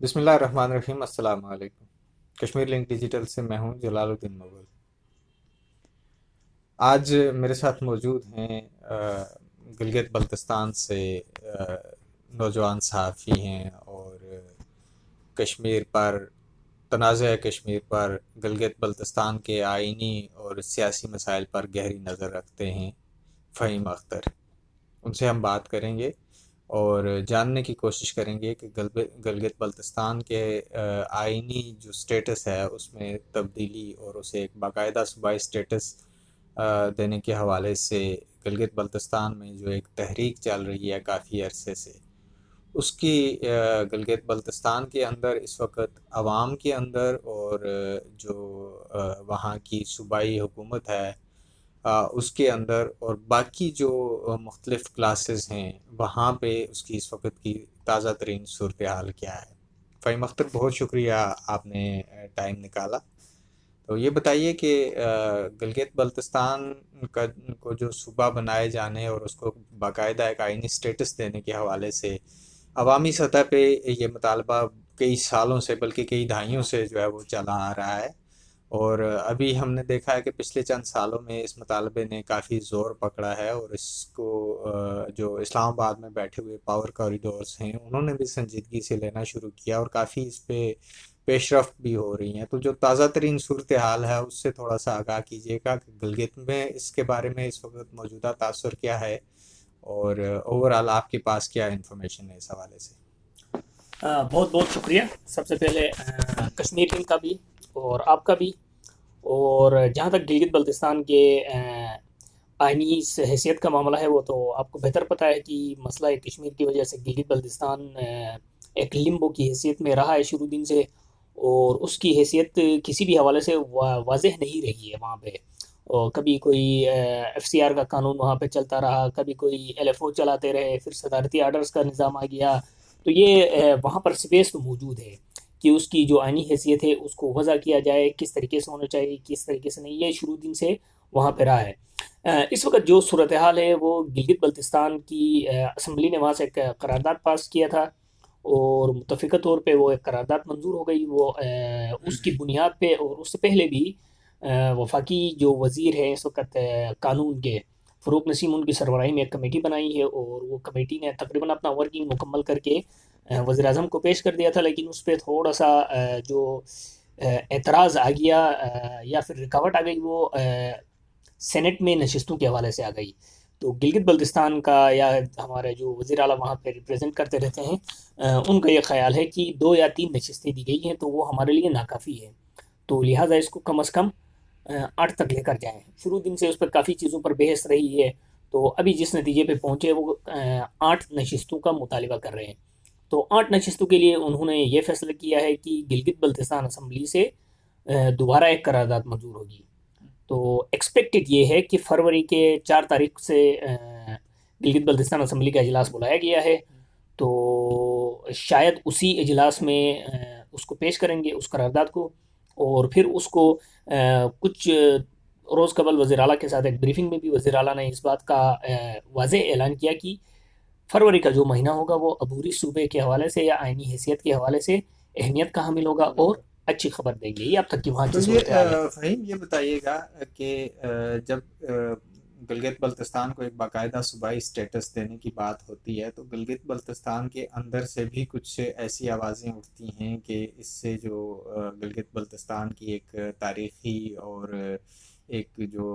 بسم اللہ الرحمن الرحیم، السلام علیکم۔ کشمیر لنک ڈیجیٹل سے میں ہوں جلال الدین مغل۔ آج میرے ساتھ موجود ہیں گلگت بلتستان سے نوجوان صحافی ہیں اور کشمیر پر تنازع کشمیر پر گلگت بلتستان کے آئینی اور سیاسی مسائل پر گہری نظر رکھتے ہیں فہیم اختر۔ ان سے ہم بات کریں گے اور جاننے کی کوشش کریں گے کہ گلگت بلتستان کے آئینی جو سٹیٹس ہے اس میں تبدیلی اور اسے ایک باقاعدہ صوبائی سٹیٹس دینے کے حوالے سے گلگت بلتستان میں جو ایک تحریک چل رہی ہے کافی عرصے سے، اس کی گلگت بلتستان کے اندر اس وقت عوام کے اندر اور جو وہاں کی صوبائی حکومت ہے اس کے اندر اور باقی جو مختلف کلاسز ہیں وہاں پہ اس کی اس وقت کی تازہ ترین صورتحال کیا ہے۔ فہیم اختر، بہت شکریہ آپ نے ٹائم نکالا۔ تو یہ بتائیے کہ گلگت بلتستان کا کو جو صوبہ بنائے جانے اور اس کو باقاعدہ ایک آئینی سٹیٹس دینے کے حوالے سے عوامی سطح پہ یہ مطالبہ کئی سالوں سے بلکہ کئی دہائیوں سے جو ہے وہ چلا آ رہا ہے، اور ابھی ہم نے دیکھا ہے کہ پچھلے چند سالوں میں اس مطالبے نے کافی زور پکڑا ہے، اور اس کو جو اسلام آباد میں بیٹھے ہوئے پاور کوریڈورز ہیں انہوں نے بھی سنجیدگی سے لینا شروع کیا اور کافی اس پہ پیش رفت بھی ہو رہی ہیں۔ تو جو تازہ ترین صورتحال ہے اس سے تھوڑا سا آگاہ کیجیے گا کہ گلگت میں اس کے بارے میں اس وقت موجودہ تاثر کیا ہے، اور اوورال آپ کے پاس کیا انفارمیشن ہے اس حوالے سے؟ بہت بہت شکریہ سب سے پہلے کشمیر لنک کا بھی اور آپ کا بھی۔ اور جہاں تک گلگت بلتستان کے آئینی حیثیت کا معاملہ ہے وہ تو آپ کو بہتر پتہ ہے کہ مسئلہ کشمیر کی وجہ سے گلگت بلتستان ایک لمبو کی حیثیت میں رہا ہے شروع دن سے، اور اس کی حیثیت کسی بھی حوالے سے واضح نہیں رہی ہے وہاں پہ۔ اور کبھی کوئی ایف سی آر کا قانون وہاں پہ چلتا رہا، کبھی کوئی ایل ایف او چلاتے رہے، پھر صدارتی آرڈرز کا نظام آ گیا۔ تو یہ وہاں پر سپیس تو موجود ہے کہ اس کی جو آئینی حیثیت ہے اس کو وضع کیا جائے، کس طریقے سے ہونا چاہیے کس طریقے سے نہیں، یہ شروع دن سے وہاں پہ رہا ہے۔ اس وقت جو صورتحال ہے وہ گلگت بلتستان کی اسمبلی نے وہاں سے ایک قرارداد پاس کیا تھا، اور متفقہ طور پہ وہ ایک قرارداد منظور ہو گئی۔ وہ اس کی بنیاد پہ اور اس سے پہلے بھی وفاقی جو وزیر ہیں اس وقت قانون کے، فروغ نسیم، ان کی سربراہی میں ایک کمیٹی بنائی ہے، اور وہ کمیٹی نے تقریباً اپنا ورکنگ مکمل کر کے وزیر اعظم کو پیش کر دیا تھا، لیکن اس پہ تھوڑا سا جو اعتراض آ گیا یا پھر رکاوٹ آ گئی، وہ سینٹ میں نشستوں کے حوالے سے آ گئی۔ تو گلگت بلتستان کا یا ہمارے جو وزیر اعلیٰ وہاں پہ ریپرزینٹ کرتے رہتے ہیں، ان کا یہ خیال ہے کہ 2 یا 3 نشستیں دی گئی ہیں تو وہ ہمارے لیے ناکافی ہے، تو لہٰذا اس کو کم از کم 8 تک لے کر جائیں۔ شروع دن سے اس پر کافی چیزوں پر بحث رہی ہے، تو ابھی جس نتیجے پہ پہنچے وہ 8 نشستوں کا مطالبہ کر رہے ہیں۔ تو 8 نشستوں کے لیے انہوں نے یہ فیصلہ کیا ہے کہ گلگت بلتستان اسمبلی سے دوبارہ ایک قرارداد منظور ہوگی۔ تو ایکسپیکٹڈ یہ ہے کہ فروری کے 4 تاریخ سے گلگت بلتستان اسمبلی کا اجلاس بلایا گیا ہے، تو شاید اسی اجلاس میں اس کو پیش کریں گے اس قرارداد کو، اور پھر اس کو کچھ روز قبل وزیر اعلیٰ کے ساتھ ایک بریفنگ میں بھی وزیر اعلیٰ نے اس بات کا واضح اعلان کیا کہ فروری کا جو مہینہ ہوگا وہ عبوری صوبے کے حوالے سے یا آئینی حیثیت کے حوالے سے اہمیت کا حامل ہوگا اور اچھی خبر دیں گے۔ یہ اب تک کی وہاں تو کی یہ صورتحال ہے۔ فہیم، یہ بتائیے گا کہ جب گلگت بلتستان کو ایک باقاعدہ صوبائی سٹیٹس دینے کی بات ہوتی ہے تو گلگت بلتستان کے اندر سے بھی کچھ ایسی آوازیں اٹھتی ہیں کہ اس سے جو گلگت بلتستان کی ایک تاریخی اور ایک جو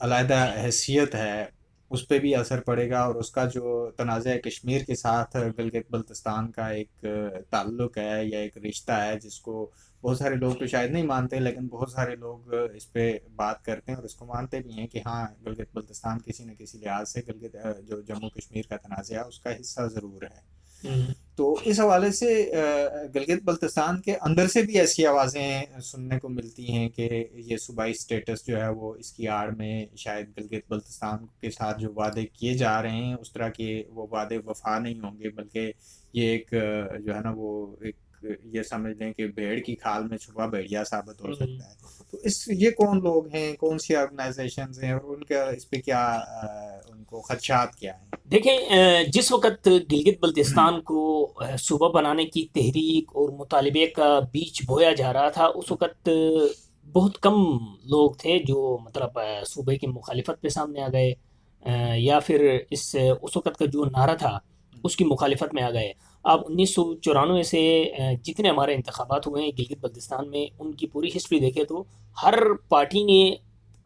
علیحدہ حیثیت ہے اس پہ بھی اثر پڑے گا، اور اس کا جو تنازع کشمیر کے ساتھ گلگت بلتستان کا ایک تعلق ہے یا ایک رشتہ ہے جس کو بہت سارے لوگ تو شاید نہیں مانتے، لیکن بہت سارے لوگ اس پہ بات کرتے ہیں اور اس کو مانتے بھی ہیں کہ ہاں گلگت بلتستان کسی نہ کسی لحاظ سے گلگت جو جموں کشمیر کا تنازع ہے اس کا حصہ ضرور ہے۔ تو اس حوالے سے گلگت بلتستان کے اندر سے بھی ایسی آوازیں سننے کو ملتی ہیں کہ یہ صوبائی سٹیٹس جو ہے وہ اس کی آڑ میں شاید گلگت بلتستان کے ساتھ جو وعدے کیے جا رہے ہیں اس طرح کے وہ وعدے وفا نہیں ہوں گے، بلکہ یہ ایک جو ہے نا وہ ایک یہ سمجھ لیں کہ بھیڑ کی کھال میں چھپا بھیڑیا ثابت ہو سکتا ہے. تو یہ کون لوگ ہیں, کون سی آرگنائزیشنز ہیں, اور ان کا اس پہ کیا ان کو خدشات کیا ہیں؟ دیکھیں, جس وقت گلگت بلتستان کو صوبہ بنانے کی تحریک اور مطالبے کا بیج بویا جا رہا تھا, اس وقت بہت کم لوگ تھے جو مطلب صوبے کی مخالفت پہ سامنے آ گئے, یا پھر اس وقت کا جو نعرہ تھا اس کی مخالفت میں آ گئے. اب 1994 سے جتنے ہمارے انتخابات ہوئے ہیں گلگت بلتستان میں, ان کی پوری ہسٹری دیکھیں تو ہر پارٹی نے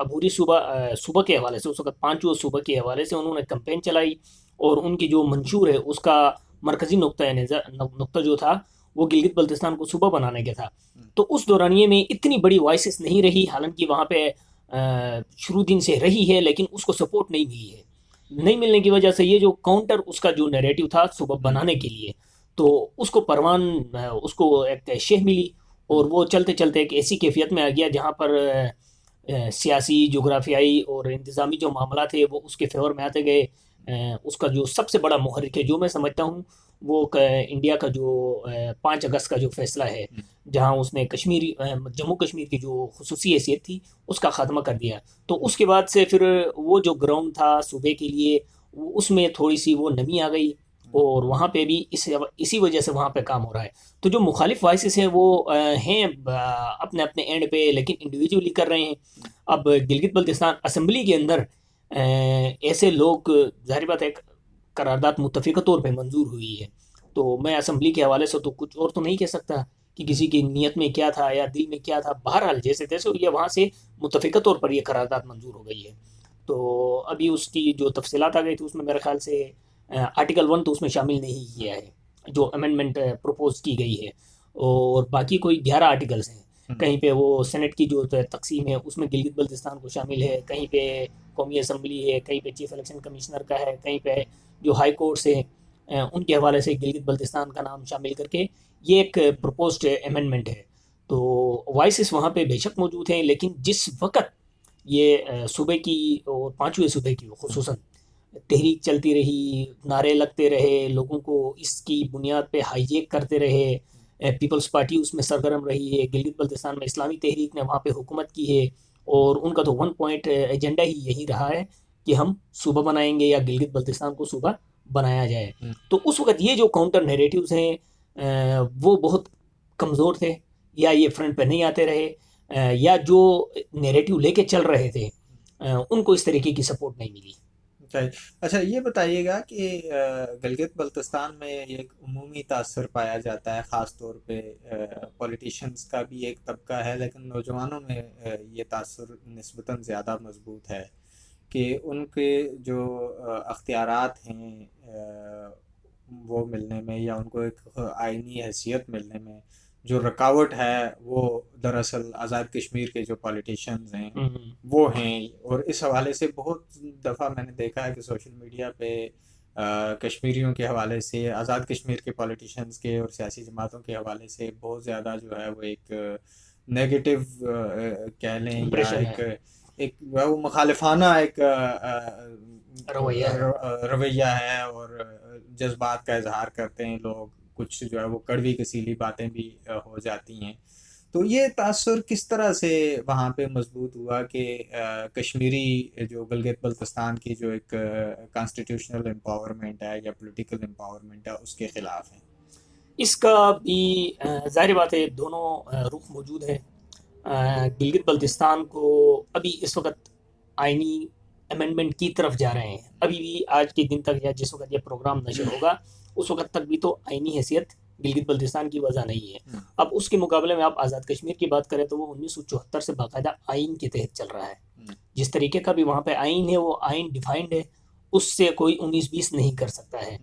عبوری صوبہ کے حوالے سے, اس وقت 5 صوبہ کے حوالے سے انہوں نے کمپین چلائی, اور ان کی جو منشور ہے اس کا مرکزی نقطہ جو تھا وہ گلگت بلتستان کو صوبہ بنانے کا تھا. تو اس دورانیے میں اتنی بڑی وائسز نہیں رہی, حالانکہ وہاں پہ شروع دن سے رہی ہے, لیکن اس کو سپورٹ نہیں ملی ہے. نہیں ملنے کی وجہ سے یہ جو کاؤنٹر اس کا جو نیریٹو تھا صوبہ بنانے کے لیے, تو اس کو پروان اس کو ایک شہ ملی, اور وہ چلتے چلتے ایک ایسی کیفیت میں آ گیا جہاں پر سیاسی, جغرافیائی اور انتظامی جو معاملات تھے وہ اس کے فیور میں آتے گئے. اس کا جو سب سے بڑا محرک ہے جو میں سمجھتا ہوں وہ انڈیا کا جو 5 اگست کا جو فیصلہ ہے, جہاں اس نے جموں کشمیر کی جو خصوصی حیثیت تھی اس کا خاتمہ کر دیا. تو اس کے بعد سے پھر وہ جو گراؤنڈ تھا صوبے کے لیے, اس میں تھوڑی سی وہ نمی آ گئی, اور وہاں پہ بھی اسی وجہ سے وہاں پہ کام ہو رہا ہے. تو جو مخالف وائسز ہیں وہ ہیں اپنے اپنے اینڈ پہ, لیکن انڈیویجولی کر رہے ہیں. اب گلگت بلتستان اسمبلی کے اندر ایسے لوگ, ظاہر بات ہے قرارداد متفقہ طور پہ منظور ہوئی ہے, تو میں اسمبلی کے حوالے سے تو کچھ اور تو نہیں کہہ سکتا کہ کسی کی نیت میں کیا تھا یا دل میں کیا تھا. بہرحال جیسے تیسے یہ وہاں سے متفقہ طور پر یہ قرارداد منظور ہو گئی ہے. تو ابھی اس کی جو تفصیلات آ گئی تھی اس میں میرے خیال سے آرٹیکل 1 تو اس میں شامل نہیں کیا ہے جو امینڈمنٹ پروپوز کی گئی ہے, اور باقی کوئی 11 آرٹیکلز ہیں. کہیں پہ وہ سینٹ کی جو تقسیم ہے اس میں گلگت بلتستان کو شامل ہے, کہیں پہ قومی اسمبلی ہے, کہیں پہ چیف الیکشن کمشنر کا ہے, کہیں پہ جو ہائی کورٹس ہیں ان کے حوالے سے گلگت بلتستان کا نام شامل کر کے یہ ایک پروپوزڈ امینڈمنٹ ہے. تو وائسز وہاں پہ بے شک موجود ہیں, لیکن جس وقت یہ صوبے کی اور 5ویں صوبے کی خصوصاً تحریک چلتی رہی, نعرے لگتے رہے, لوگوں کو اس کی بنیاد پہ ہائی جیک کرتے رہے, پیپلز پارٹی اس میں سرگرم رہی ہے, گلگت بلتستان میں اسلامی تحریک نے وہاں پہ حکومت کی ہے, اور ان کا تو 1 پوائنٹ ایجنڈا ہی یہی رہا ہے کہ ہم صوبہ بنائیں گے یا گلگت بلتستان کو صوبہ بنایا جائے. تو اس وقت یہ جو کاؤنٹر نیریٹیوز ہیں وہ بہت کمزور تھے, یا یہ فرنٹ پہ نہیں آتے رہے, یا جو نیریٹیو لے کے چل رہے تھے ان کو اس طریقے کی سپورٹ نہیں ملی. اچھا, یہ بتائیے گا کہ گلگت بلتستان میں ایک عمومی تاثر پایا جاتا ہے, خاص طور پہ پولیٹیشنز کا بھی ایک طبقہ ہے, لیکن نوجوانوں میں یہ تاثر نسبتاً زیادہ مضبوط ہے کہ ان کے جو اختیارات ہیں وہ ملنے میں, یا ان کو ایک آئینی حیثیت ملنے میں جو رکاوٹ ہے وہ دراصل آزاد کشمیر کے جو پولیٹیشنز ہیں وہ ہیں. اور اس حوالے سے بہت دفعہ میں نے دیکھا ہے کہ سوشل میڈیا پہ کشمیریوں کے حوالے سے, آزاد کشمیر کے پولیٹیشنز کے اور سیاسی جماعتوں کے حوالے سے بہت زیادہ جو ہے وہ ایک نیگیٹو کہہ لیں, یا ایک وہ مخالفانہ ایک رویہ ہے, اور جذبات کا اظہار کرتے ہیں لوگ, کچھ جو ہے وہ کڑوی کسیلی باتیں بھی ہو جاتی ہیں. تو یہ تاثر کس طرح سے وہاں پہ مضبوط ہوا کہ کشمیری جو گلگت بلتستان کی جو ایک کانسٹیٹیوشنل امپاورمنٹ ہے یا پولیٹیکل امپاورمنٹ ہے اس کے خلاف ہے؟ اس کا بھی ظاہر بات ہے دونوں رخ موجود ہے. گلگت بلتستان کو ابھی اس وقت آئینی امینڈمنٹ کی طرف جا رہے ہیں, ابھی بھی آج کے دن تک یا جس وقت یہ پروگرام نشر ہوگا اس وقت تک بھی تو آئینی حیثیت گلگت بلتستان کی وجہ نہیں ہے. اب اس کے مقابلے میں آپ آزاد کشمیر کی بات کریں تو وہ 1974 سے باقاعدہ آئین کے تحت چل رہا ہے. جس طریقے کا بھی وہاں پہ آئین ہے وہ آئین ڈیفائنڈ ہے, اس سے کوئی 19-20 نہیں کر سکتا ہے.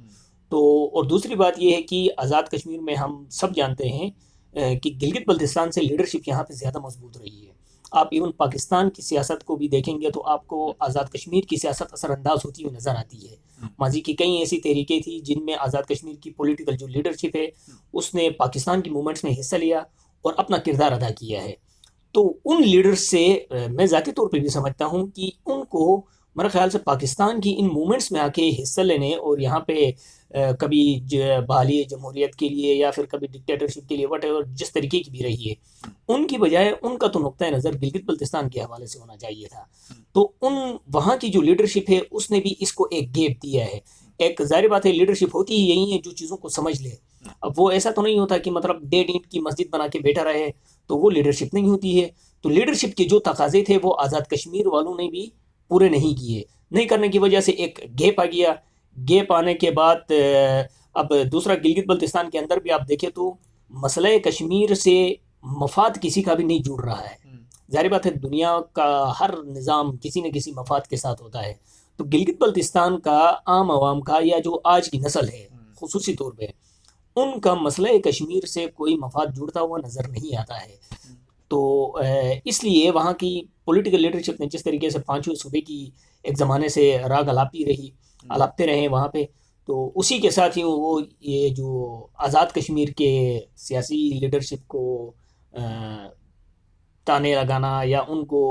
تو اور دوسری بات یہ ہے کہ آزاد کشمیر میں ہم سب جانتے ہیں کہ گلگت بلتستان سے لیڈرشپ یہاں پہ زیادہ مضبوط رہی ہے. آپ ایون پاکستان کی سیاست کو بھی دیکھیں گے تو آپ کو آزاد کشمیر کی سیاست اثر انداز ہوتی ہوئی نظر آتی ہے. ماضی کی کئی ایسی تحریکیں تھیں جن میں آزاد کشمیر کی پولیٹیکل جو لیڈرشپ ہے اس نے پاکستان کی موومنٹس میں حصہ لیا اور اپنا کردار ادا کیا ہے. تو ان لیڈرز سے میں ذاتی طور پہ بھی سمجھتا ہوں کہ ان کو میرے خیال سے پاکستان کی ان موومنٹس میں آ کے حصہ لینے اور یہاں پہ کبھی بحالی جمہوریت کے لیے یا پھر کبھی ڈکٹیٹرشپ کے لیے وٹ ایور جس طریقے کی بھی رہی ہے، ان کی بجائے ان کا تو نقطۂ نظر گلگت بلتستان کے حوالے سے ہونا چاہیے تھا. تو وہاں کی جو لیڈرشپ ہے اس نے بھی اس کو ایک گیپ دیا ہے. ایک ظاہر بات ہے لیڈرشپ ہوتی ہی یہی ہے جو چیزوں کو سمجھ لے. اب وہ ایسا تو نہیں ہوتا کہ مطلب ڈیڑھ اینٹ کی مسجد بنا کے بیٹھا رہے، تو وہ لیڈرشپ نہیں ہوتی ہے. تو لیڈرشپ کے جو تقاضے تھے وہ آزاد کشمیر والوں نے بھی پورے نہیں کیے. نہیں کرنے کی وجہ سے ایک گیپ آ گیا. گیپ آنے کے بعد اب دوسرا گلگت بلتستان کے اندر بھی آپ دیکھیں تو مسئلہ کشمیر سے مفاد کسی کا بھی نہیں جڑ رہا ہے. ظاہر بات ہے دنیا کا ہر نظام کسی نہ کسی مفاد کے ساتھ ہوتا ہے. تو گلگت بلتستان کا عام عوام کا یا جو آج کی نسل ہے خصوصی طور پہ ان کا مسئلہ کشمیر سے کوئی مفاد جڑتا ہوا نظر نہیں آتا ہے. تو اس لیے وہاں کی پولیٹیکل لیڈرشپ نے جس طریقے سے پانچویں صوبے کی ایک زمانے سے راگ الاپتے رہے وہاں پہ، تو اسی کے ساتھ ہی وہ یہ جو آزاد کشمیر کے سیاسی لیڈرشپ کو تانے لگانا یا ان کو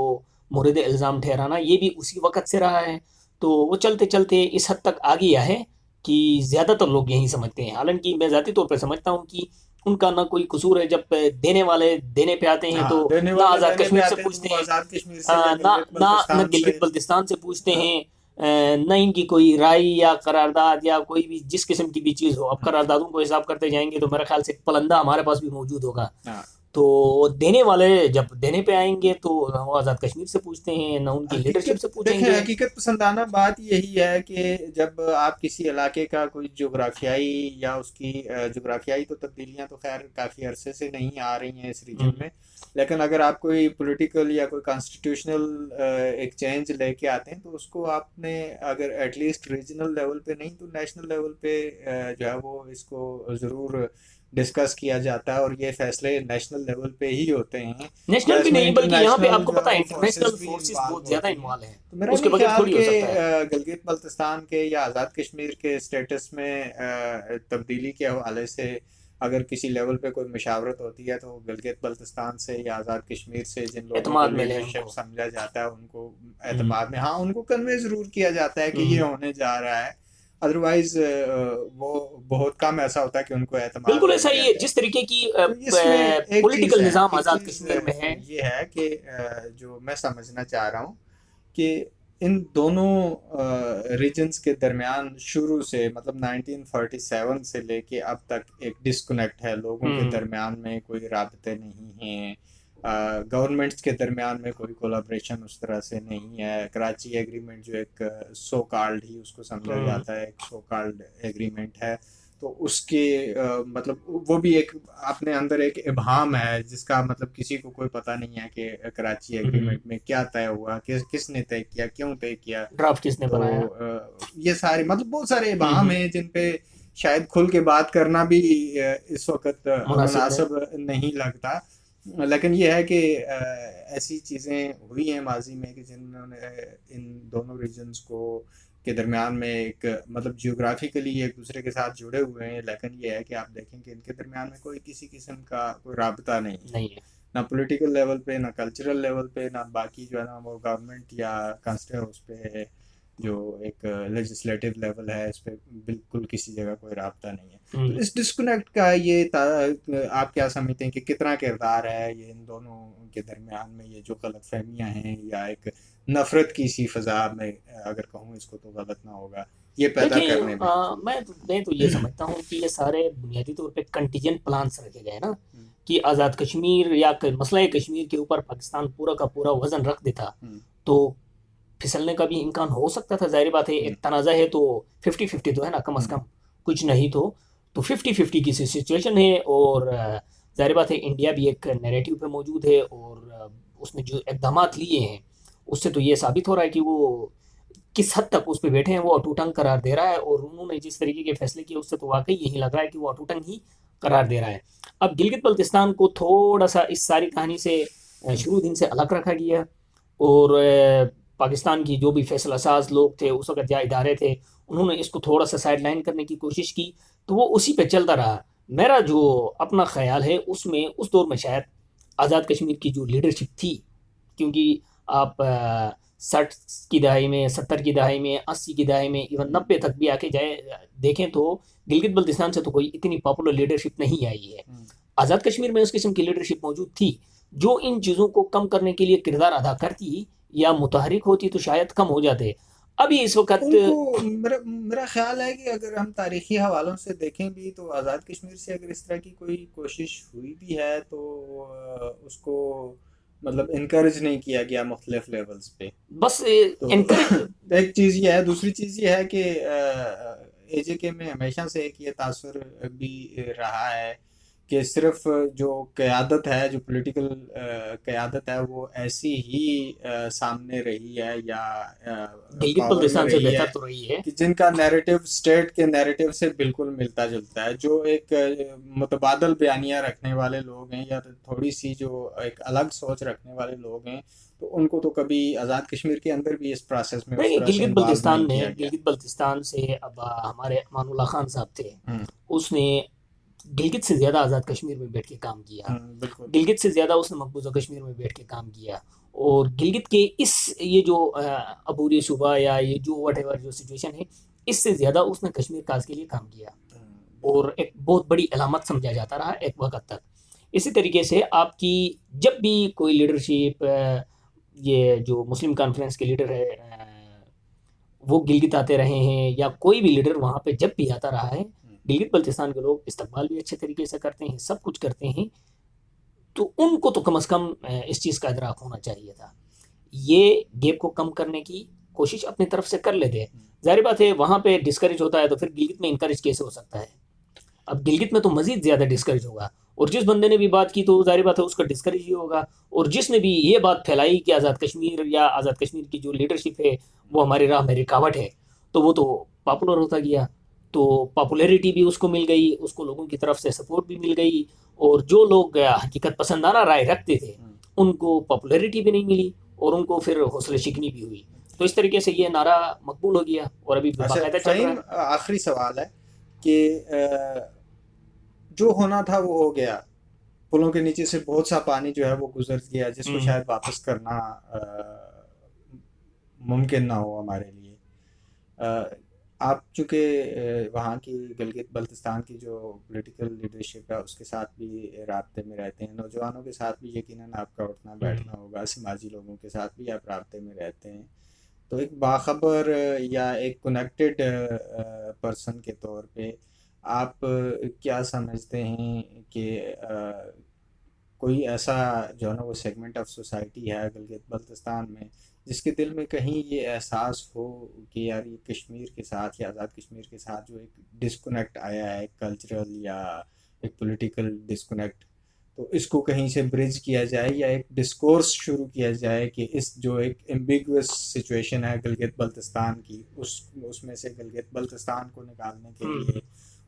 مورد الزام ٹھہرانا یہ بھی اسی وقت سے رہا ہے. تو وہ چلتے چلتے اس حد تک آ گیا ہے کہ زیادہ تر لوگ یہی سمجھتے ہیں. حالانکہ میں ذاتی طور پہ سمجھتا ہوں کہ ان کا نہ کوئی قصور ہے. جب دینے والے دینے پہ آتے ہیں تو نہ آزاد کشمیر سے پوچھتے ہیں، نہ گلگت بلتستان سے پوچھتے ہیں، نہ ان کی کوئی رائے یا قرارداد یا کوئی بھی جس قسم کی بھی چیز ہو. اب قراردادوں کو حساب کرتے جائیں گے تو میرے خیال سے پلندہ ہمارے پاس بھی موجود ہوگا. تو دینے والے جب دینے پہ آئیں گے تو وہ آزاد کشمیر سے پوچھتے ہیں، نہ ان کی لیڈرشپ سے پوچھیں گے. حقیقت پسندانہ بات یہی ہے کہ جب آپ کسی علاقے کا کوئی جغرافیائی یا اس کی جغرافیائی تو تبدیلیاں تو خیر کافی عرصے سے نہیں آ رہی ہیں اس ریجن میں، لیکن اگر آپ کوئی پولیٹیکل یا کوئی کانسٹیٹیوشنل ایک چینج لے کے آتے ہیں تو اس کو آپ نے اگر ایٹ لیسٹ ریجنل لیول پہ نہیں تو نیشنل لیول پہ جو ہے وہ اس کو ضرور ڈسکس کیا جاتا ہے، اور یہ فیصلے نیشنل لیول پہ ہی ہوتے ہیں. نیشنل بھی نہیں بلکہ یہاں پہ آپ کو پتہ ہے انٹرنیشنل فورسز بہت زیادہ انوالو ہیں. تو میرا نہیں خیال کہ گلگت بلتستان کے یا آزاد کشمیر کے اسٹیٹس میں تبدیلی کے حوالے سے اگر کسی لیول پہ کوئی مشاورت ہوتی ہے تو گلگت بلتستان سے یا آزاد کشمیر سے جن لوگوں کو لیڈرشپ سمجھا جاتا ہے ان کو اعتماد میں ان کو کنوے ضرور کیا جاتا ہے کہ یہ ہونے جا رہا ہے. ادروائز وہ بہت کم ایسا ہوتا ہے کہ ان کو اعتماد. بالکل ایسا ہی ہے جس طریقے کی پولیٹیکل نظام آزاد کشمیر میں ہے. یہ ہے کہ جو میں سمجھنا چاہ رہا ہوں کہ ان دونوں ریجنز کے درمیان شروع سے مطلب 1947 سے لے کے اب تک ایک ڈسکنیکٹ ہے. لوگوں کے درمیان میں کوئی رابطے نہیں ہیں، گورنمنٹس کے درمیان میں کوئی کولابریشن اس طرح سے نہیں ہے. کراچی ایگریمنٹ جو ایک سو کالڈ ہی اس کو سمجھا جاتا ہے، ایک سو کالڈ ایگریمنٹ ہے، تو اس کے مطلب وہ بھی ایک اپنے اندر ایک ابہام ہے جس کا مطلب کسی کو کوئی پتہ نہیں ہے کہ کراچی ایگریمنٹ میں کیا طے ہوا، کس نے طے کیا، کیوں طے کیا، ڈرافٹ کس نے بنایا. یہ سارے مطلب بہت سارے ابہام ہیں جن پہ شاید کھل کے بات کرنا بھی اس وقت مناسب نہیں لگتا. لیکن یہ ہے کہ ایسی چیزیں ہوئی ہیں ماضی میں کہ جنہوں نے ان دونوں ریجنز کو کے درمیان میں ایک مطلب جیوگرافیکلی ایک دوسرے کے ساتھ جڑے ہوئے ہیں، لیکن یہ ہے کہ آپ دیکھیں کہ ان کے درمیان میں کوئی کسی قسم کا کوئی رابطہ نہیں ہے، نہ پولیٹیکل لیول پہ، نہ کلچرل لیول پہ، نہ باقی جو ہے نا وہ گورنمنٹ یا اس پہ جو ایک لیجسلیٹو لیول ہے اس پہ بالکل کسی جگہ کوئی رابطہ نہیں ہے. تو اس ڈسکنیکٹ کا یہ آپ کیا سمجھتے ہیں کہ کتنا کردار ہے یہ ان دونوں کے درمیان میں، یہ جو غلط فہمیاں ہیں یا ایک نفرت کی سی فضا میں اگر کہوں اس کو تو غلط نہ ہوگا یہ پیدا کرنے میں؟ میں تو یہ سمجھتا ہوں کہ یہ سارے بنیادی طور پہ کنٹیجنٹ پلانس رکھے گئے نا کہ آزاد کشمیر یا مسئلہ کشمیر کے اوپر پاکستان پورا کا پورا وزن رکھ دیتا تو پھسلنے کا بھی امکان ہو سکتا تھا. ظاہر بات ہے ایک تنازع ہے تو 50-50 تو ہے نا، کم از کم کچھ نہیں تو 50-50 کی سچویشن ہے. اور ظاہر بات ہے انڈیا بھی ایک نیریٹیو پہ موجود ہے اور اس نے جو اقدامات لیے ہیں اس سے تو یہ ثابت ہو رہا ہے کہ وہ کس حد تک اس پہ بیٹھے ہیں، وہ اٹوٹنگ قرار دے رہا ہے. اور انہوں نے جس طریقے کے فیصلے کیے اس سے تو واقعی یہی لگ رہا ہے کہ وہ اٹوٹنگ ہی قرار دے رہا ہے. اب گلگت بلتستان کو تھوڑا سا اس ساری کہانی سے شروع دن سے الگ رکھا گیا اور پاکستان کی جو بھی فیصلہ ساز لوگ تھے اس وقت یا ادارے تھے انہوں نے اس کو تھوڑا سا سائڈ لائن کرنے کی کوشش کی تو وہ اسی پہ چلتا رہا. میرا جو اپنا خیال ہے اس میں اس دور میں شاید آزاد کشمیر کی جو لیڈرشپ تھی، کیونکہ آپ 60 کی دہائی میں، 70 کی دہائی میں، 80 کی دہائی میں، ایون 90 تک بھی آ کے جائے دیکھیں تو گلگت بلتستان سے تو کوئی اتنی پاپولر لیڈرشپ نہیں آئی ہے. آزاد کشمیر میں اس قسم کی لیڈرشپ موجود تھی جو ان چیزوں کو کم کرنے کے لیے کردار ادا کرتی یا متحرک ہوتی تو شاید کم ہو جاتے. ابھی اس وقت ان کو میرا خیال ہے کہ اگر ہم تاریخی حوالوں سے دیکھیں بھی تو آزاد کشمیر سے اگر اس طرح کی کوئی کوشش ہوئی بھی ہے تو اس کو مطلب انکریج نہیں کیا گیا مختلف لیولز پہ. بس تو encourage- ایک چیز یہ ہے. دوسری چیز یہ ہے کہ اے جے کے میں ہمیشہ سے ایک یہ تاثر بھی رہا ہے کہ صرف جو قیادت ہے، جو پولیٹیکل قیادت ہے، وہ ایسی ہی سامنے رہی ہے یا گلگت پاور میں بلتستان سے رہی ہے بہتر تو رہی ہے کہ جن کا نیریٹو اسٹیٹ کے نیریٹو سے بالکل ملتا جلتا ہے. جو ایک متبادل بیانیہ رکھنے والے لوگ ہیں یا تھوڑی سی جو ایک الگ سوچ رکھنے والے لوگ ہیں، تو ان کو تو کبھی آزاد کشمیر کے اندر بھی اس پروسیس میں اس نہیں. طرح سے انوالو نہیں کیا گیا. گلگت بلتستان سے اب ہمارے امان اللہ خان صاحب تھے، اس نے گلگت سے زیادہ آزاد کشمیر میں بیٹھ کے کام کیا، بالکل. گلگت سے زیادہ اس نے مقبوضہ کشمیر میں بیٹھ کے کام کیا، اور گلگت کے یہ جو عبوری صوبہ یا یہ جو واٹ ایور جو سچویشن ہے، اس سے زیادہ اس نے کشمیر کاز کے لیے کام کیا اور ایک بہت بڑی علامت سمجھا جاتا رہا ایک وقت تک. اسی طریقے سے آپ کی جب بھی کوئی لیڈرشپ، یہ جو مسلم کانفرنس کے لیڈر ہے وہ گلگت آتے رہے ہیں یا کوئی بھی لیڈر وہاں پہ جب بھی آتا رہا ہے، گلگت بلتستان کے لوگ استقبال بھی اچھے طریقے سے کرتے ہیں، سب کچھ کرتے ہیں. تو ان کو تو کم از کم اس چیز کا ادراک ہونا چاہیے تھا. یہ گیپ کو کم کرنے کی کوشش اپنی طرف سے کر لیتے ہیں. ظاہر بات ہے وہاں پہ ڈسکریج ہوتا ہے تو پھر گلگت میں انکریج کیسے ہو سکتا ہے؟ اب گلگت میں تو مزید زیادہ ڈسکریج ہوگا، اور جس بندے نے بھی بات کی تو ظاہر بات ہے اس کا ڈسکریج ہی ہوگا، اور جس نے بھی یہ بات پھیلائی کہ آزاد کشمیر یا آزاد کشمیر کی جو لیڈرشپ ہے وہ ہماری راہ میں رکاوٹ ہے، تو وہ تو پاپولر ہوتا گیا. تو پاپولیرٹی بھی اس کو مل گئی، اس کو لوگوں کی طرف سے سپورٹ بھی مل گئی، اور جو لوگ حقیقت پسندانہ رائے رکھتے تھے ان کو پاپولیرٹی بھی نہیں ملی اور ان کو پھر حوصلہ شکنی بھی ہوئی. تو اس طریقے سے یہ نعرہ مقبول ہو گیا اور ابھی باقاعدہ چل رہا ہے. آخری سوال ہے کہ جو ہونا تھا وہ ہو گیا، پلوں کے نیچے سے بہت سا پانی جو ہے وہ گزر گیا، جس کو شاید واپس کرنا ممکن نہ ہو ہمارے لیے. آپ چونکہ وہاں کی گلگت بلتستان کی جو پولیٹیکل لیڈرشپ ہے اس کے ساتھ بھی رابطے میں رہتے ہیں، نوجوانوں کے ساتھ بھی یقیناً آپ کا اٹھنا بیٹھنا ہوگا، سماجی لوگوں کے ساتھ بھی آپ رابطے میں رہتے ہیں، تو ایک باخبر یا ایک کنیکٹڈ پرسن کے طور پہ آپ کیا سمجھتے ہیں کہ کوئی ایسا جو ہے نا وہ سیگمنٹ آف سوسائٹی ہے گلگت بلتستان میں جس کے دل میں کہیں یہ احساس ہو کہ یار یہ کشمیر کے ساتھ یا آزاد کشمیر کے ساتھ جو ایک ڈسکنیکٹ آیا ہے، کلچرل یا ایک پولیٹیکل ڈسکنیکٹ، تو اس کو کہیں سے برج کیا جائے یا ایک ڈسکورس شروع کیا جائے کہ اس جو ایک ایمبیگوس سچویشن ہے گلگت بلتستان کی، اس میں سے گلگت بلتستان کو نکالنے کے لیے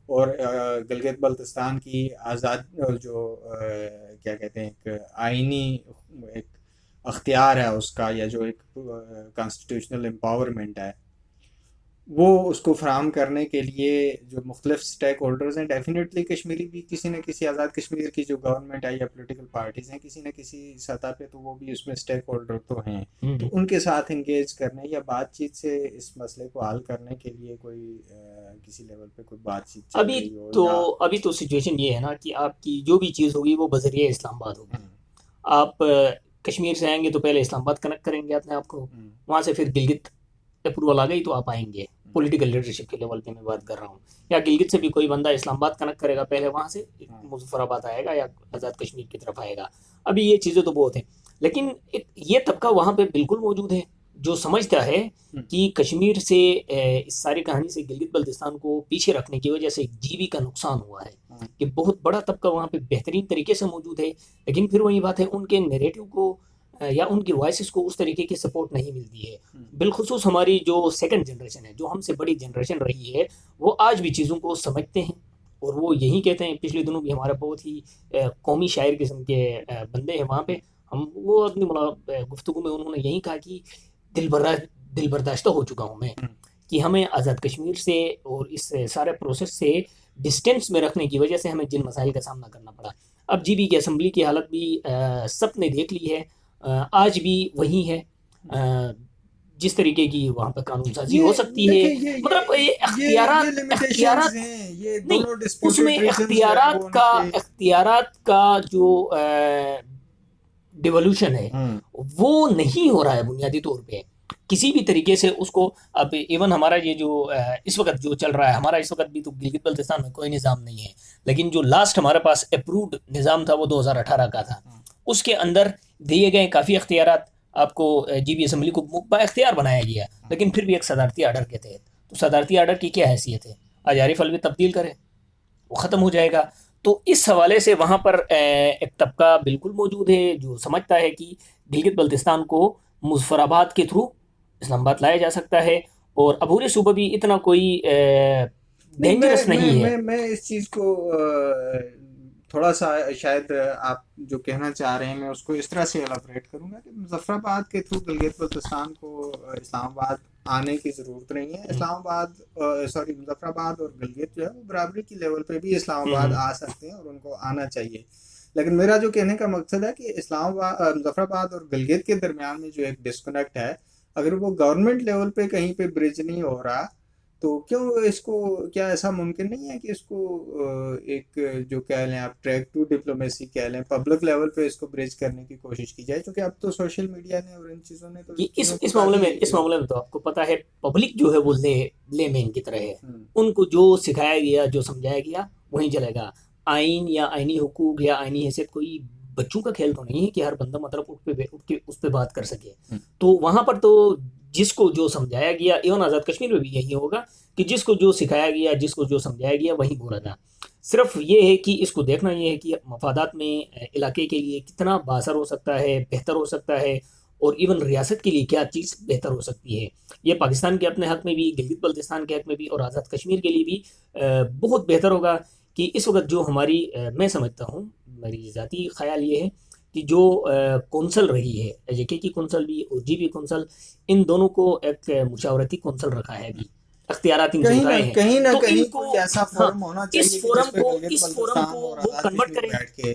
اور گلگت بلتستان کی آزاد جو کیا کہتے ہیں ایک آئینی ایک اختیار ہے اس کا، یا جو ایک کانسٹیٹیوشنل امپاورمنٹ ہے، وہ اس کو فراہم کرنے کے لیے جو مختلف سٹیک ہولڈرز ہیں، ڈیفینیٹلی کشمیری بھی کسی نہ کسی، آزاد کشمیر کی جو گورنمنٹ ہے یا پولیٹیکل پارٹیز ہیں کسی نہ کسی سطح پہ تو وہ بھی اس میں سٹیک ہولڈر تو ہیں، تو ان کے ساتھ انگیج کرنے یا بات چیت سے اس مسئلے کو حل کرنے کے لیے کوئی کسی لیول پہ کوئی بات چیت چل رہی ہو. ابھی تو سچویشن یہ ہے نا کہ آپ کی جو بھی چیز ہوگی وہ بذریعہ اسلام آباد ہوگی. آپ کشمیر سے آئیں گے تو پہلے اسلام آباد کنیکٹ کریں گے اپنے آپ کو، وہاں سے پھر گلگت اپروول آ گئی تو آپ آئیں گے. پولیٹیکل لیڈرشپ کے لیول پہ میں بات کر رہا ہوں، یا گلگت سے بھی کوئی بندہ اسلام آباد کنیکٹ کرے گا، پہلے وہاں سے مظفر آباد آئے گا یا آزاد کشمیر کی طرف آئے گا. ابھی یہ چیزیں تو بہت ہیں، لیکن یہ طبقہ وہاں پہ بالکل موجود ہے جو سمجھتا ہے کہ کشمیر سے اس ساری کہانی سے گلگت بلتستان کو پیچھے رکھنے کی وجہ سے جی بی کا نقصان ہوا ہے، کہ بہت بڑا طبقہ وہاں پہ بہترین طریقے سے موجود ہے، لیکن پھر وہی بات ہے ان کے نیریٹو کو یا ان کی وائسز کو اس طریقے کی سپورٹ نہیں ملتی ہے. بالخصوص ہماری جو سیکنڈ جنریشن ہے، جو ہم سے بڑی جنریشن رہی ہے، وہ آج بھی چیزوں کو سمجھتے ہیں اور وہ یہی کہتے ہیں. پچھلے دنوں بھی ہمارا بہت ہی قومی شاعر قسم کے بندے ہیں وہاں پہ، وہ اپنی گفتگو میں انہوں نے یہی کہا کہ دل برداشتہ ہو چکا ہوں میں کہ ہمیں آزاد کشمیر سے اور اس سارے پروسیس سے ڈسٹینس میں رکھنے کی وجہ سے ہمیں جن مسائل کا سامنا کرنا پڑا. اب جی بی کی اسمبلی کی حالت بھی سب نے دیکھ لی ہے، آج بھی وہی ہے. جس طریقے کی وہاں پہ قانون سازی ہو سکتی ہے، مطلب یہ اختیارات نہیں، اس میں اختیارات کا جو ڈیولوشن ہے وہ نہیں ہو رہا ہے بنیادی طور پہ کسی بھی طریقے سے اس کو. اب ایون ہمارا یہ جو اس وقت جو چل رہا ہے، ہمارا اس وقت بھی تو گلگت بلتستان میں کوئی نظام نہیں ہے، لیکن جو لاسٹ ہمارے پاس اپروڈ نظام تھا وہ 2018 کا تھا. اس کے اندر دیے گئے کافی اختیارات آپ کو، جی بی اسمبلی کو با اختیار بنایا گیا، لیکن پھر بھی ایک صدارتی آرڈر کے تحت. تو صدارتی آرڈر کی کیا حیثیت ہے؟ آج عارف الوی تبدیل کرے وہ ختم ہو جائے گا. تو اس حوالے سے وہاں پر ایک طبقہ بالکل موجود ہے جو سمجھتا ہے کہ گلگت بلتستان کو مظفر آباد کے تھرو اسلام آباد لایا جا سکتا ہے، اور عبوری صوبہ بھی اتنا کوئی ڈینجرس نہیں ہے. میں اس چیز کو تھوڑا سا شاید آپ جو کہنا چاہ رہے ہیں میں اس کو اس طرح سے ایلیبریٹ کروں گا کہ مظفر آباد کے تھرو گلگت بلتستان کو اسلام آباد آنے کی ضرورت نہیں ہے. اسلام آباد مظفر آباد اور گلگت جو ہے وہ برابری کی لیول پہ بھی اسلام آباد آ سکتے ہیں اور ان کو آنا چاہیے. لیکن میرا جو کہنے کا مقصد ہے کہ اسلام آباد، مظفر آباد اور گلگت کے درمیان میں جو ایک ڈسکنیکٹ ہے، اگر وہ گورنمنٹ لیول پہ کہیں پہ برج نہیں ہو رہا تو کیوں اس کو، کیا ایسا ممکن نہیں ہے کہ اس کو ایک جو کہہ لیں آپ ٹریک ٹو ڈپلومیسی کہہ لیں، پبلک لیول پہ اس کو برج کرنے کی کوشش کی جائے؟ کیونکہ اب تو سوشل میڈیا نے اور ان چیزوں نے تو اس معاملے میں تو آپ کو پتہ ہے پبلک جو ہے وہ لے مین کی طرح ہے. ان کو جو سکھایا گیا، جو سمجھایا گیا وہیں چلے گا. آئین یا آئینی حقوق یا آئینی حیثیت کوئی بچوں کا کھیل تو نہیں ہے کہ ہر بندہ مطلب اٹھ کے اس پہ بات کر سکے. تو وہاں پر تو جس کو جو سمجھایا گیا، ایون آزاد کشمیر میں بھی یہی ہوگا کہ جس کو جو سکھایا گیا، جس کو جو سمجھایا گیا وہی بولا تھا. صرف یہ ہے کہ اس کو دیکھنا یہ ہے کہ مفادات میں علاقے کے لیے کتنا باثر ہو سکتا ہے، بہتر ہو سکتا ہے، اور ایون ریاست کے لیے کیا چیز بہتر ہو سکتی ہے. یہ پاکستان کے اپنے حق میں بھی، گلگت بلتستان کے حق میں بھی، اور آزاد کشمیر کے لیے بھی بہت بہتر ہوگا کہ اس وقت جو ہماری، میں سمجھتا ہوں، میری ذاتی خیال یہ ہے کہ جو کونسل رہی ہے، ایجے کی کونسل بھی اور جی بی کونسل، ان دونوں کو ایک مشاورتی کونسل رکھا ہے ابھی، اختیارات ان سے اٹھائے ہیں. کہیں نہ تو کہیں ان کو کوئی ایسا فورم ہونا چاہیے اس فورم کو وہ کنورٹ کرے،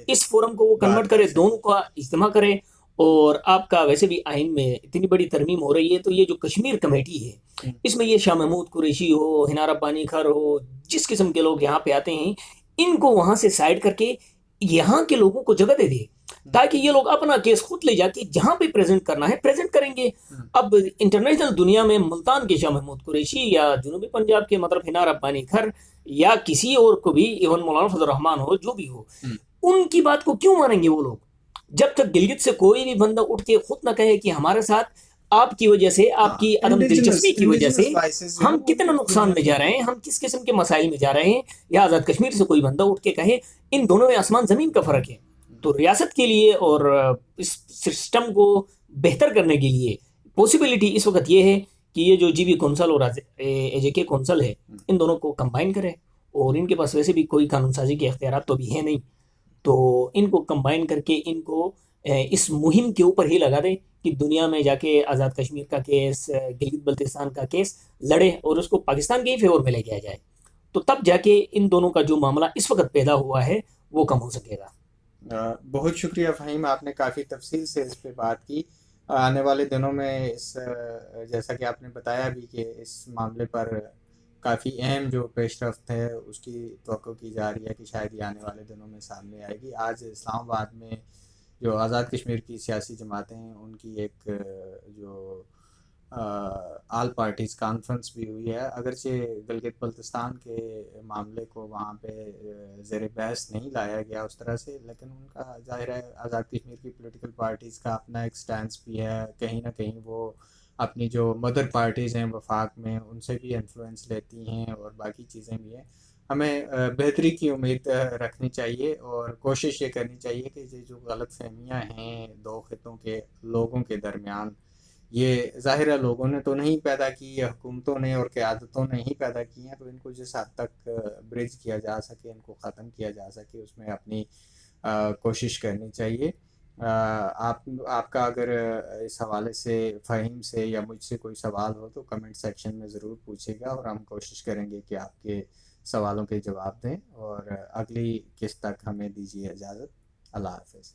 اس فورم کو وہ کنورٹ کرے، دونوں کا اجتماع کرے. اور آپ کا ویسے بھی آئین میں اتنی بڑی ترمیم ہو رہی ہے، تو یہ جو کشمیر کمیٹی ہے اس میں یہ شاہ محمود قریشی ہو، ہنار ربانی کھر ہو، جس قسم کے لوگ یہاں پہ آتے ہیں، ان کو وہاں سے سائڈ کر کے یہاں کے لوگوں کو جگہ دے دے، تاکہ یہ لوگ اپنا کیس خود لے جا کے جہاں پہ پریزنٹ کرنا ہے پریزنٹ کریں گے. اب انٹرنیشنل دنیا میں ملتان کے شاہ محمود قریشی یا جنوبی پنجاب کے مطلب ہنار ربانی کھر یا کسی اور کو بھی، ایون مولانا فضل الرحمان ہو، جو بھی ہو، ان کی بات کو کیوں مانیں گے وہ لوگ؟ جب تک گلگت سے کوئی بھی بندہ اٹھ کے خود نہ کہے کہ ہمارے ساتھ آپ کی وجہ سے، آپ کی عدم دلچسپی کی وجہ سے ہم کتنا نقصان میں جا رہے ہیں، ہم کس قسم کے مسائل میں جا رہے ہیں، یا آزاد کشمیر سے کوئی بندہ اٹھ کے کہے، ان دونوں میں آسمان زمین کا فرق ہے. تو ریاست کے لیے اور اس سسٹم کو بہتر کرنے کے لیے پاسبلٹی اس وقت یہ ہے کہ یہ جو جی بی کونسل اور اے جے کے کونسل ہے، ان دونوں کو کمبائن کرے. اور ان کے پاس ویسے بھی کوئی قانون سازی کے اختیارات تو بھی ہیں نہیں، تو ان کو کمبائن کر کے ان کو اس مہم کے اوپر ہی لگا دے کہ دنیا میں جا کے آزاد کشمیر کا کیس، گلگت بلتستان کا کیس لڑے اور اس کو پاکستان کے ہی فیور میں لے کے آ جائے. تو تب جا کے ان دونوں کا جو معاملہ اس وقت پیدا ہوا ہے وہ کم ہو سکے گا. بہت شکریہ فہیم، آپ نے کافی تفصیل سے اس پہ بات کی. آنے والے دنوں میں جیسا کہ آپ نے بتایا بھی کہ اس معاملے پر کافی اہم جو پیش رفت ہے اس کی توقع کی جا رہی ہے کہ شاید یہ آنے والے دنوں میں سامنے آئے گی. آج اسلام آباد میں جو آزاد کشمیر کی سیاسی جماعتیں ہیں ان کی ایک جو آل پارٹیز کانفرنس بھی ہوئی ہے. اگرچہ گلگت بلتستان کے معاملے کو وہاں پہ زیر بحث نہیں لایا گیا اس طرح سے، لیکن ان کا ظاہر ہے آزاد کشمیر کی پولیٹیکل پارٹیز کا اپنا ایک سٹینس بھی ہے. کہیں نہ کہیں وہ اپنی جو مدر پارٹیز ہیں وفاق میں ان سے بھی انفلوئنس لیتی ہیں اور باقی چیزیں بھی ہیں. ہمیں بہتری کی امید رکھنی چاہیے اور کوشش یہ کرنی چاہیے کہ یہ جو غلط فہمیاں ہیں دو خطوں کے لوگوں کے درمیان، یہ ظاہر ہے لوگوں نے تو نہیں پیدا کی، یہ حکومتوں نے اور قیادتوں نے ہی پیدا کی ہیں. تو ان کو جس حد تک برج کیا جا سکے، ان کو ختم کیا جا سکے، اس میں اپنی کوشش کرنی چاہیے. آپ کا اگر اس حوالے سے فہیم سے یا مجھ سے کوئی سوال ہو تو کمنٹ سیکشن میں ضرور پوچھے گا اور ہم کوشش کریں گے کہ آپ کے سوالوں کے جواب دیں. اور اگلی قسط تک ہمیں دیجیے اجازت. اللہ حافظ.